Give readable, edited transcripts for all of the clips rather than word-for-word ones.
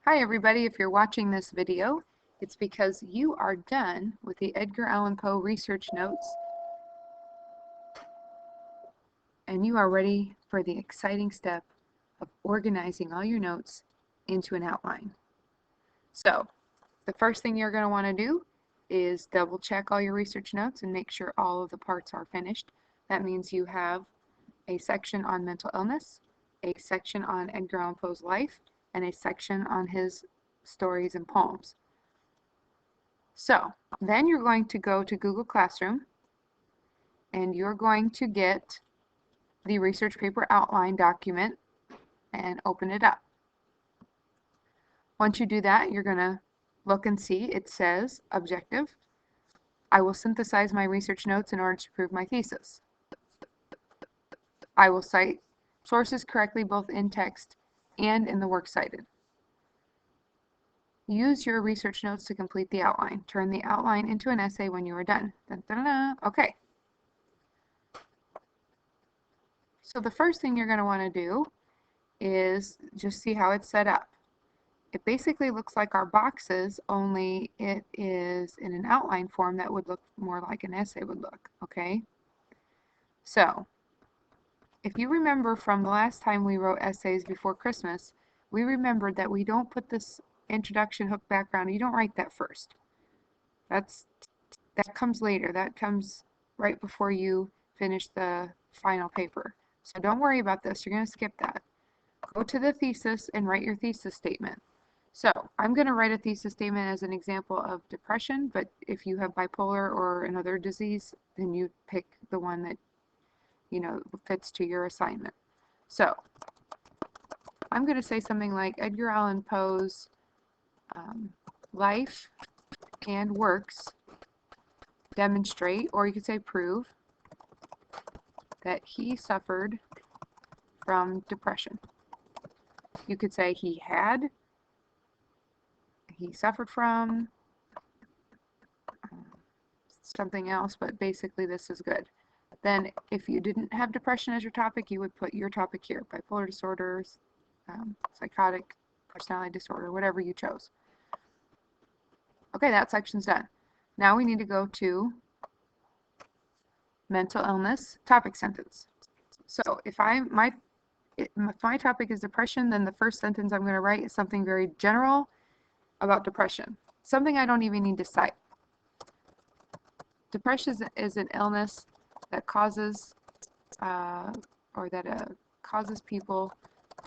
Hi everybody, if you're watching this video, it's because you are done with the Edgar Allan Poe research notes and you are ready for the exciting step of organizing all your notes into an outline. So, the first thing you're going to want to do is double check all your research notes and make sure all of the parts are finished. That means you have a section on mental illness, a section on Edgar Allan Poe's life, and a section on his stories and poems. So then you're going to go to Google Classroom and you're going to get the research paper outline document and open it up. Once you do that, you're going to look and see it says objective. I will synthesize my research notes in order to prove my thesis. I will cite sources correctly both in text and in the works cited. Use your research notes to complete the outline. Turn the outline into an essay when you are done. Dun, dun, dun. Okay. So the first thing you're going to want to do is just see how it's set up. It basically looks like our boxes, only it is in an outline form that would look more like an essay would look, okay? So, if you remember from the last time we wrote essays before Christmas, we remembered that we don't put this introduction hook background, you don't write that first. That comes later. That comes right before you finish the final paper. So don't worry about this. You're going to skip that. Go to the thesis and write your thesis statement. So I'm going to write a thesis statement as an example of depression, but if you have bipolar or another disease, then you pick the one that fits to your assignment. So I'm going to say something like Edgar Allan Poe's life and works demonstrate, or you could say prove, that he suffered from depression. You could say he suffered from something else, but basically this is good. Then if you didn't have depression as your topic, you would put your topic here: bipolar disorders, psychotic personality disorder, whatever you chose. Okay, that section's done. Now we need to go to mental illness topic sentence. So if my topic is depression, then the first sentence I'm going to write is something very general about depression, something I don't even need to cite. Depression is an illness that causes causes people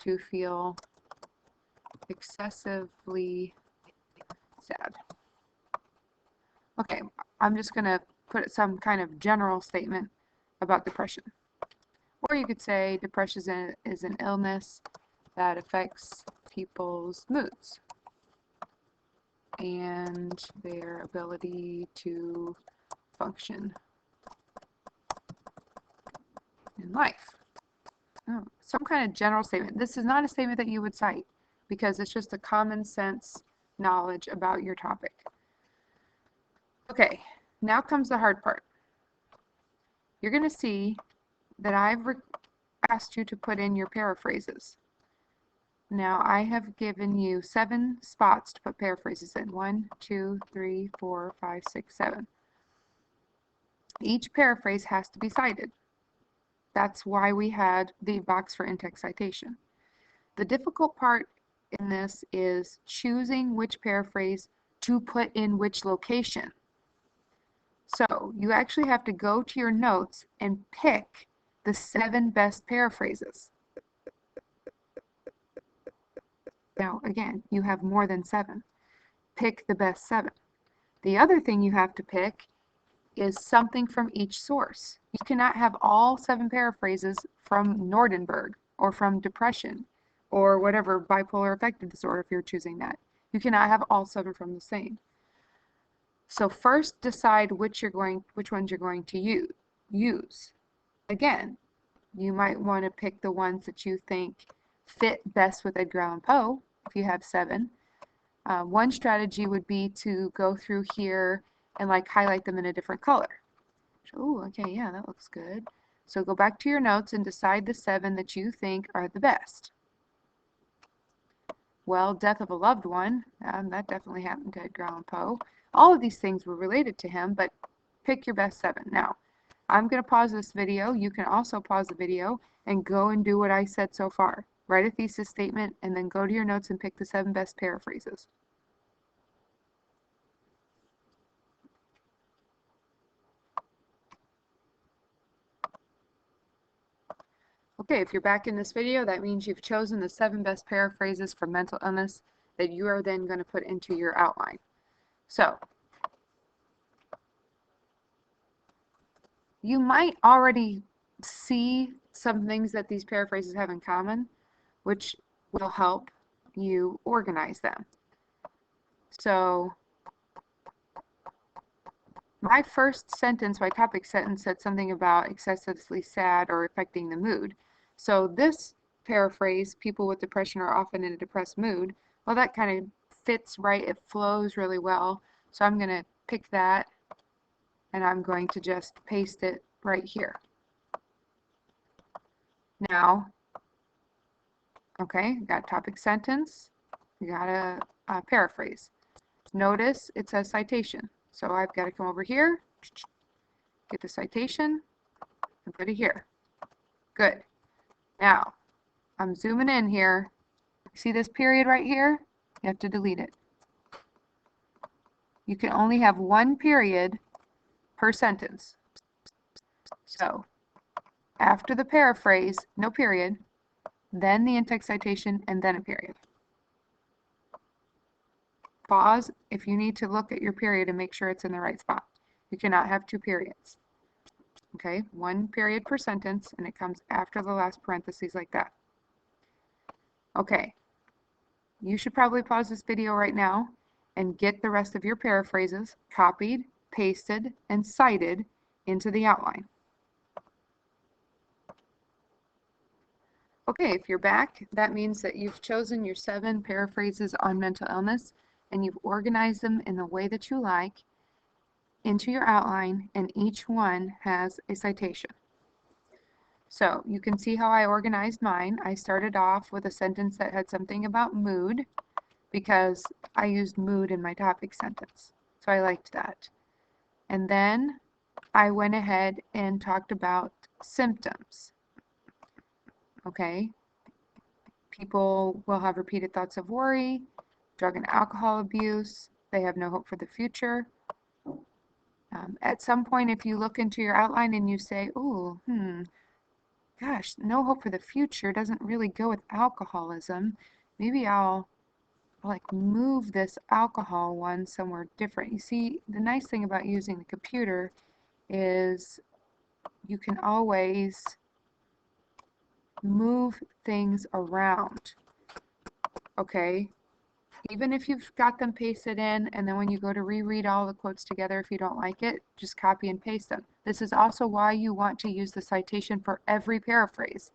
to feel excessively sad. Okay, I'm just going to put some kind of general statement about depression. Or you could say depression is an illness that affects people's moods and their ability to function in life. Oh, some kind of general statement. This is not a statement that you would cite because it's just a common sense knowledge about your topic. Okay, now comes the hard part. You're going to see that I've asked you to put in your paraphrases. Now I have given you 7 spots to put paraphrases in. 1, 2, 3, 4, 5, 6, 7. Each paraphrase has to be cited. That's why we had the box for in-text citation. The difficult part in this is choosing which paraphrase to put in which location. So you actually have to go to your notes and pick the 7 best paraphrases. Now again, you have more than 7. Pick the best 7. The other thing you have to pick is something from each source. You cannot have all 7 paraphrases from Nordenberg or from depression or whatever bipolar affective disorder if you're choosing that. You cannot have all 7 from the same. So first decide which ones you're going to use. Again, you might want to pick the ones that you think fit best with Edgar Allan Poe if you have 7. One strategy would be to go through here and highlight them in a different color. Oh, okay, yeah, that looks good. So go back to your notes and decide the 7 that you think are the best. Well, death of a loved one, that definitely happened to Edgar Allan Poe. All of these things were related to him, but pick your best 7. Now, I'm going to pause this video. You can also pause the video and go and do what I said so far. Write a thesis statement and then go to your notes and pick the 7 best paraphrases. Okay, if you're back in this video, that means you've chosen the 7 best paraphrases for mental illness that you are then going to put into your outline. So, you might already see some things that these paraphrases have in common, which will help you organize them. So, my first sentence, my topic sentence, said something about excessively sad or affecting the mood. So this paraphrase, people with depression are often in a depressed mood, well, that kind of fits right. It flows really well. So I'm going to pick that and I'm going to just paste it right here. Now, okay, got topic sentence, we got a paraphrase. Notice it says citation. So I've got to come over here, get the citation, and put it here. Good. Now, I'm zooming in here. See this period right here? You have to delete it. You can only have 1 period per sentence. So, after the paraphrase, no period, then the in-text citation, and then a period. Pause if you need to look at your period and make sure it's in the right spot. You cannot have 2 periods. Okay, 1 period per sentence, and it comes after the last parentheses like that. Okay, you should probably pause this video right now and get the rest of your paraphrases copied, pasted, and cited into the outline. Okay, if you're back, that means that you've chosen your 7 paraphrases on mental illness and you've organized them in the way that you like into your outline, and each one has a citation. So you can see how I organized mine. I started off with a sentence that had something about mood because I used mood in my topic sentence. So I liked that. And then I went ahead and talked about symptoms. Okay, people will have repeated thoughts of worry, drug and alcohol abuse, they have no hope for the future. At some point, if you look into your outline and you say, ooh, gosh, no hope for the future doesn't really go with alcoholism, maybe I'll like move this alcohol one somewhere different. You see, the nice thing about using the computer is you can always move things around. Okay, even if you've got them pasted in and then when you go to reread all the quotes together, if you don't like it, just copy and paste them. This is also why you want to use the citation for every paraphrase.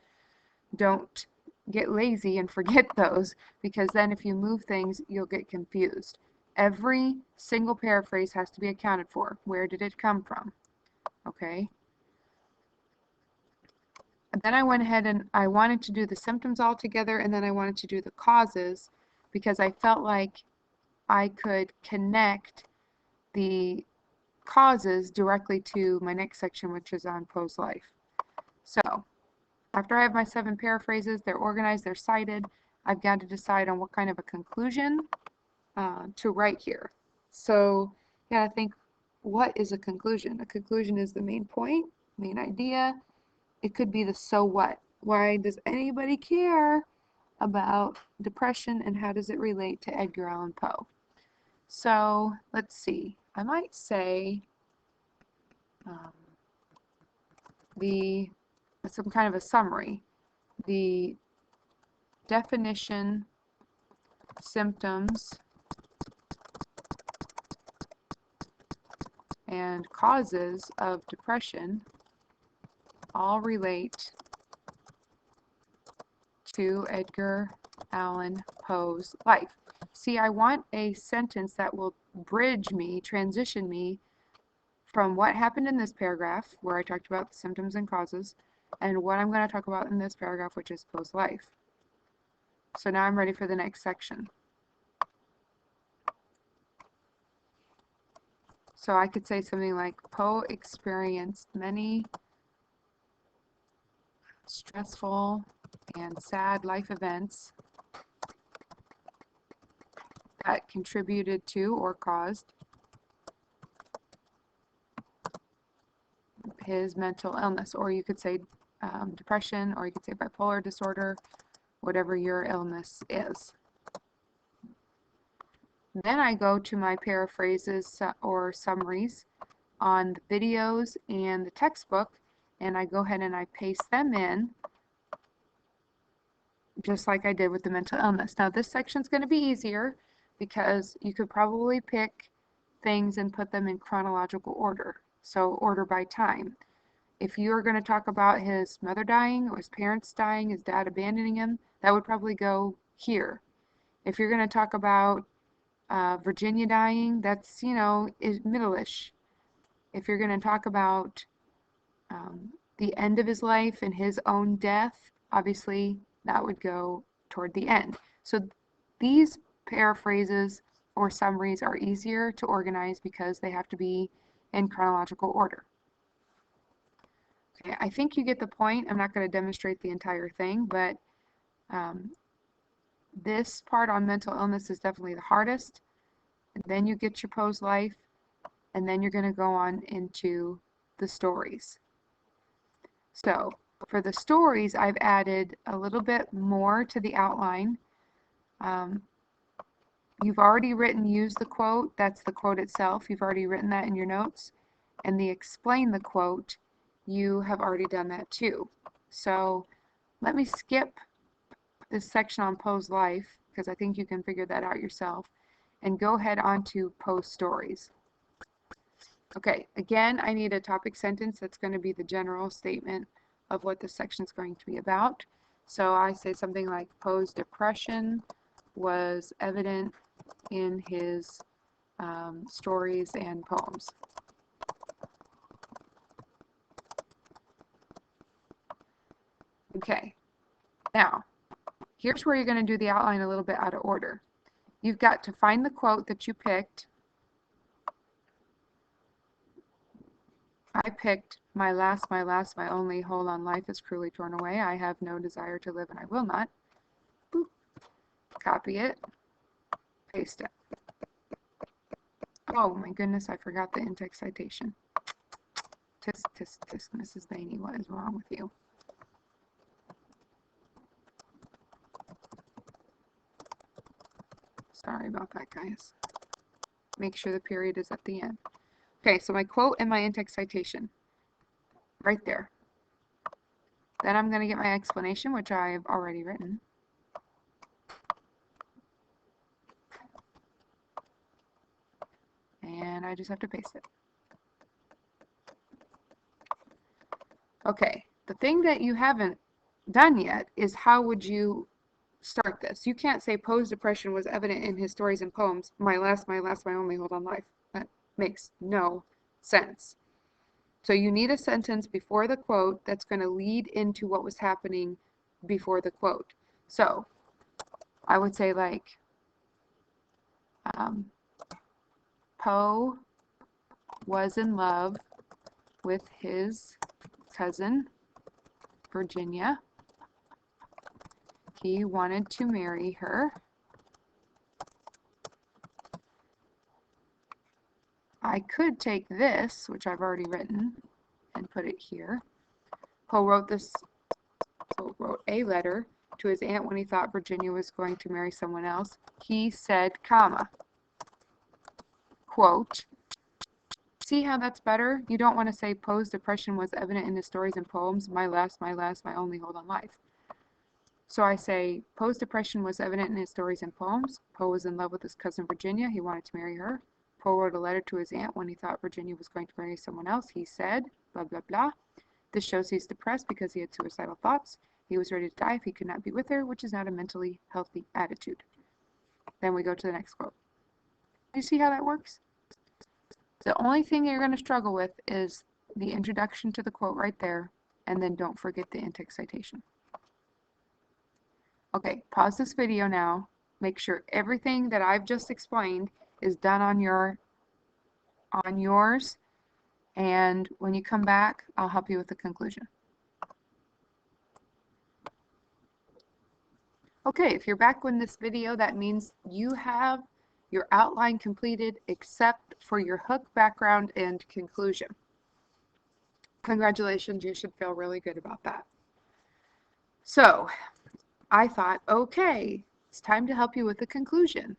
Don't get lazy and forget those, because then if you move things, you'll get confused. Every single paraphrase has to be accounted for. Where did it come from? Okay. And then I went ahead and I wanted to do the symptoms all together, and then I wanted to do the causes because I felt like I could connect the causes directly to my next section, which is on Poe's life. So after I have my 7 paraphrases, they're organized, they're cited, I've got to decide on what kind of a conclusion to write here. So you gotta think, what is a conclusion? A conclusion is the main point, main idea. It could be the so what. Why does anybody care about depression and how does it relate to Edgar Allan Poe? So let's see. I might say some kind of a summary. The definition, symptoms, and causes of depression all relate to Edgar Allan Poe's life. See, I want a sentence that will bridge me, transition me from what happened in this paragraph, where I talked about the symptoms and causes, and what I'm going to talk about in this paragraph, which is Poe's life. So now I'm ready for the next section. So I could say something like, Poe experienced many stressful and sad life events that contributed to or caused his mental illness. Or you could say depression, or you could say bipolar disorder, whatever your illness is. Then I go to my paraphrases or summaries on the videos and the textbook, and I go ahead and I paste them in just like I did with the mental illness. Now this section is going to be easier because you could probably pick things and put them in chronological order, so order by time. If you're going to talk about his mother dying or his parents dying, his dad abandoning him, that would probably go here. If you're going to talk about Virginia dying, that's, you know, is middle-ish. If you're going to talk about the end of his life and his own death, obviously that would go toward the end. So these paraphrases or summaries are easier to organize because they have to be in chronological order. Okay, I think you get the point. I'm not going to demonstrate the entire thing, but this part on mental illness is definitely the hardest. And then you get your Poe's life, and then you're going to go on into the stories. So for the stories, I've added a little bit more to the outline. You've already written use the quote. That's the quote itself. You've already written that in your notes. And the explain the quote, you have already done that too. So let me skip this section on Poe's life, because I think you can figure that out yourself, and go ahead on to Poe's stories. Okay, again, I need a topic sentence that's going to be the general statement of what this section is going to be about. So I say something like, Poe's depression was evident in his stories and poems. Okay, now, here's where you're going to do the outline a little bit out of order. You've got to find the quote that you picked. I picked my last, my only hold on life is cruelly torn away. I have no desire to live and I will not. Boop. Copy it. Paste it. Oh my goodness, I forgot the in-text citation. Tisk, tisk, tisk, Mrs. Bainey, what is wrong with you? Sorry about that, guys. Make sure the period is at the end. Okay, so my quote and my in-text citation. Right there. Then I'm going to get my explanation, which I've already written. And I just have to paste it. Okay, the thing that you haven't done yet is how would you start this? You can't say Poe's depression was evident in his stories and poems, my last, my only hold on life. That makes no sense. So you need a sentence before the quote that's going to lead into what was happening before the quote. So I would say like, Poe was in love with his cousin, Virginia. He wanted to marry her. I could take this, which I've already written, and put it here. Poe wrote a letter to his aunt when he thought Virginia was going to marry someone else. He said, comma, quote. See how that's better? You don't want to say Poe's depression was evident in his stories and poems, my last, my only hold on life. So I say, Poe's depression was evident in his stories and poems. Poe was in love with his cousin Virginia. He wanted to marry her. Poe wrote a letter to his aunt when he thought Virginia was going to marry someone else. He said, blah, blah, blah. This shows he's depressed because he had suicidal thoughts. He was ready to die if he could not be with her, which is not a mentally healthy attitude. Then we go to the next quote. Do you see how that works? The only thing you're going to struggle with is the introduction to the quote right there, and then don't forget the in-text citation. Okay, pause this video now. Make sure everything that I've just explained is done on yours, and when you come back, I'll help you with the conclusion. Okay, if you're back in this video, that means you have your outline completed except for your hook, background, and conclusion. Congratulations, you should feel really good about that. So, I thought, okay, it's time to help you with the conclusion.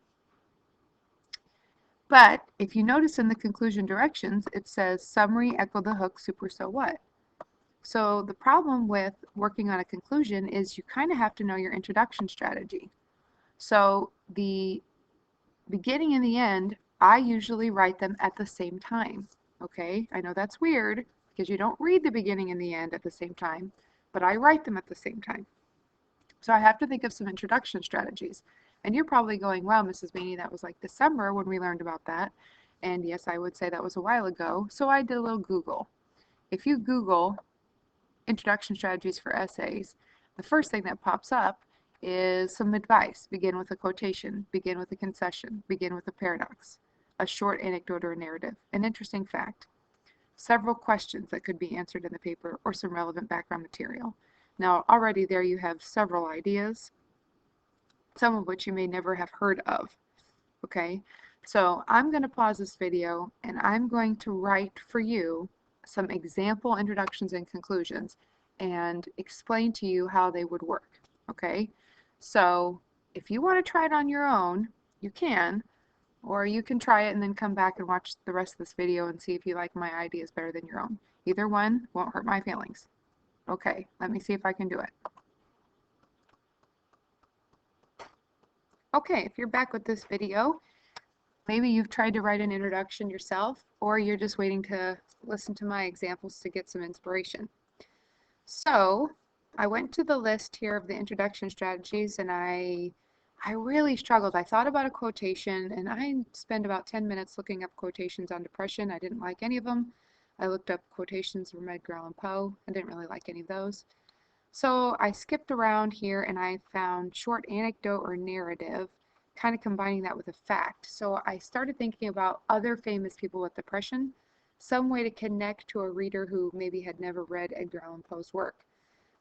But if you notice in the conclusion directions, it says summary, echo the hook, super so what. So the problem with working on a conclusion is you kind of have to know your introduction strategy. So the beginning and the end, I usually write them at the same time. Okay, I know that's weird because you don't read the beginning and the end at the same time, but I write them at the same time. So I have to think of some introduction strategies. And you're probably going, wow, Mrs. Maney, that was like December when we learned about that. And yes, I would say that was a while ago. So I did a little Google. If you Google introduction strategies for essays, the first thing that pops up is some advice. Begin with a quotation, begin with a concession, begin with a paradox, a short anecdote or a narrative, an interesting fact, several questions that could be answered in the paper, or some relevant background material. Now, already there you have several ideas, some of which you may never have heard of. Okay, so I'm going to pause this video and I'm going to write for you some example introductions and conclusions and explain to you how they would work. Okay, so if you want to try it on your own, you can, or you can try it and then come back and watch the rest of this video and see if you like my ideas better than your own. Either one won't hurt my feelings. Okay, let me see if I can do it. Okay, if you're back with this video, maybe you've tried to write an introduction yourself, or you're just waiting to listen to my examples to get some inspiration. So I went to the list here of the introduction strategies and I really struggled. I thought about a quotation and I spent about 10 minutes looking up quotations on depression. I didn't like any of them. I looked up quotations from Edgar Allan Poe. I didn't really like any of those. So I skipped around here and I found short anecdote or narrative, kind of combining that with a fact. So I started thinking about other famous people with depression, some way to connect to a reader who maybe had never read Edgar Allan Poe's work.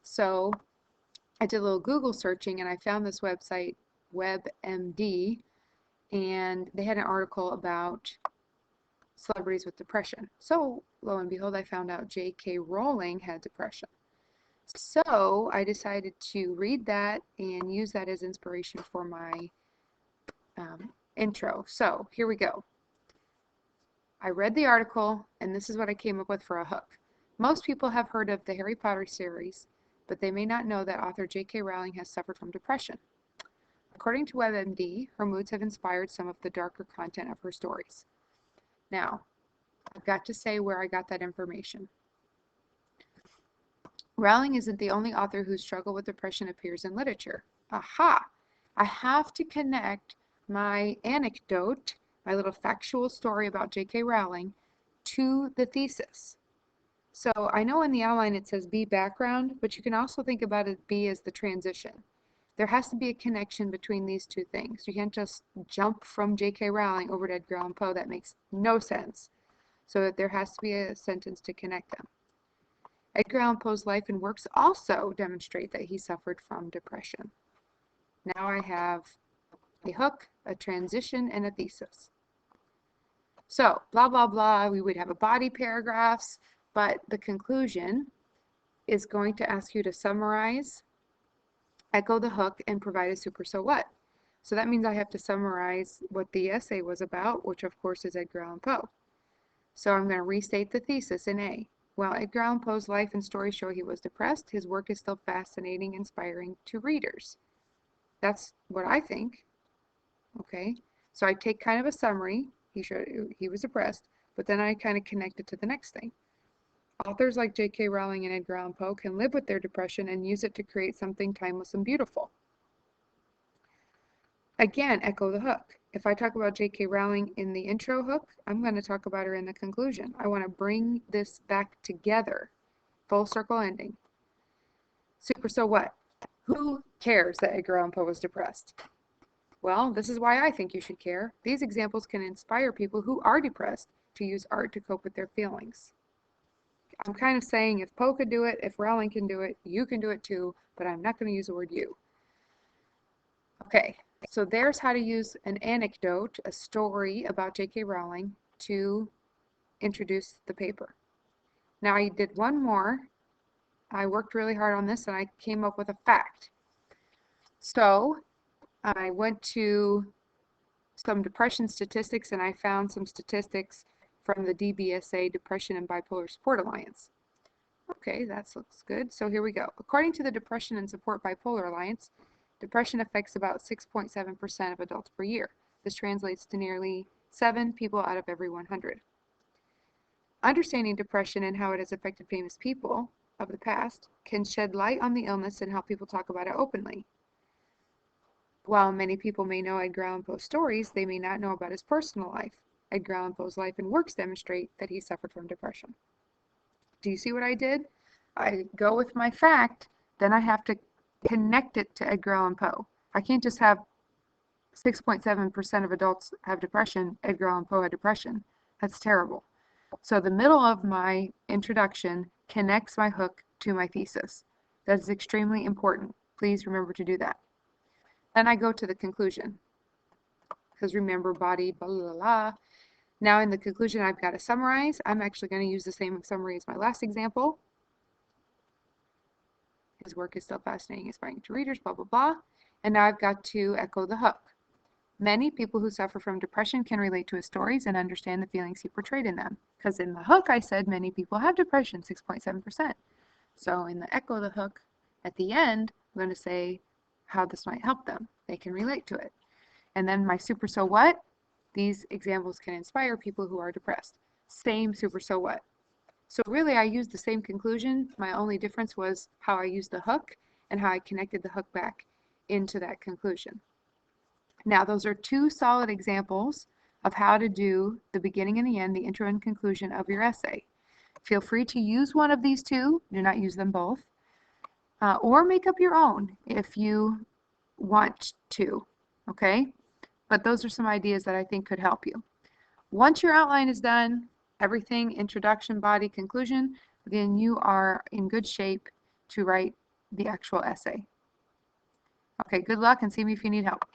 So I did a little Google searching and I found this website, WebMD, and they had an article about celebrities with depression. So lo and behold, I found out J.K. Rowling had depression. So I decided to read that and use that as inspiration for my intro. So here we go. I read the article and this is what I came up with for a hook. Most people have heard of the Harry Potter series, but they may not know that author J.K. Rowling has suffered from depression. According to WebMD, her moods have inspired some of the darker content of her stories. Now, I've got to say where I got that information. Rowling isn't the only author whose struggle with depression appears in literature. Aha! I have to connect my anecdote, my little factual story about J.K. Rowling, to the thesis. So I know in the outline it says B background, but you can also think about it B as the transition. There has to be a connection between these two things. You can't just jump from J.K. Rowling over to Edgar Allan Poe. That makes no sense. So that there has to be a sentence to connect them. Edgar Allan Poe's life and works also demonstrate that he suffered from depression. Now I have a hook, a transition, and a thesis. So, blah, blah, blah, we would have a body paragraphs, but the conclusion is going to ask you to summarize, echo the hook, and provide a super so what. So that means I have to summarize what the essay was about, which of course is Edgar Allan Poe. So I'm going to restate the thesis in A. While Edgar Allan Poe's life and story show he was depressed, his work is still fascinating, inspiring to readers. That's what I think. Okay, so I take kind of a summary. He was depressed, but then I kind of connect it to the next thing. Authors like J.K. Rowling and Edgar Allan Poe can live with their depression and use it to create something timeless and beautiful. Again, echo the hook. If I talk about J.K. Rowling in the intro hook, I'm going to talk about her in the conclusion. I want to bring this back together. Full circle ending. Super so what? Who cares that Edgar Allan Poe was depressed? Well, this is why I think you should care. These examples can inspire people who are depressed to use art to cope with their feelings. I'm kind of saying if Poe could do it, if Rowling can do it, you can do it too, but I'm not going to use the word you. Okay, so there's how to use an anecdote, a story about J.K. Rowling to introduce the paper. Now I did one more. I worked really hard on this and I came up with a fact. So I went to some depression statistics and I found some statistics from the DBSA, Depression and Bipolar Support Alliance. Okay, that looks good. So here we go. According to the Depression and Support Bipolar Alliance, depression affects about 6.7% of adults per year. This translates to nearly 7 people out of every 100. Understanding depression and how it has affected famous people of the past can shed light on the illness and help people talk about it openly. While many people may know Edgar Allan Poe's stories, they may not know about his personal life. Edgar Allan Poe's life and works demonstrate that he suffered from depression. Do you see what I did? I go with my fact, then I have to connect it to Edgar Allan Poe. I can't just have 6.7% of adults have depression. Edgar Allan Poe had depression. That's terrible. So the middle of my introduction connects my hook to my thesis. That is extremely important. Please remember to do that. Then I go to the conclusion. Because remember, body, blah, blah, blah. Now in the conclusion, I've got to summarize. I'm actually going to use the same summary as my last example. His work is still fascinating, inspiring to readers, blah, blah, blah. And now I've got to echo the hook. Many people who suffer from depression can relate to his stories and understand the feelings he portrayed in them. Because in the hook, I said many people have depression, 6.7%. So in the echo the hook, at the end, I'm going to say how this might help them. They can relate to it. And then my super so what? These examples can inspire people who are depressed. Same super so what. So really I used the same conclusion. My only difference was how I used the hook and how I connected the hook back into that conclusion. Now those are 2 solid examples of how to do the beginning and the end, the intro and conclusion of your essay. Feel free to use one of these 2. Do not use them both. Or make up your own if you want to. Okay? But those are some ideas that I think could help you. Once your outline is done, everything, introduction, body, conclusion, then you are in good shape to write the actual essay. Okay, good luck and see me if you need help.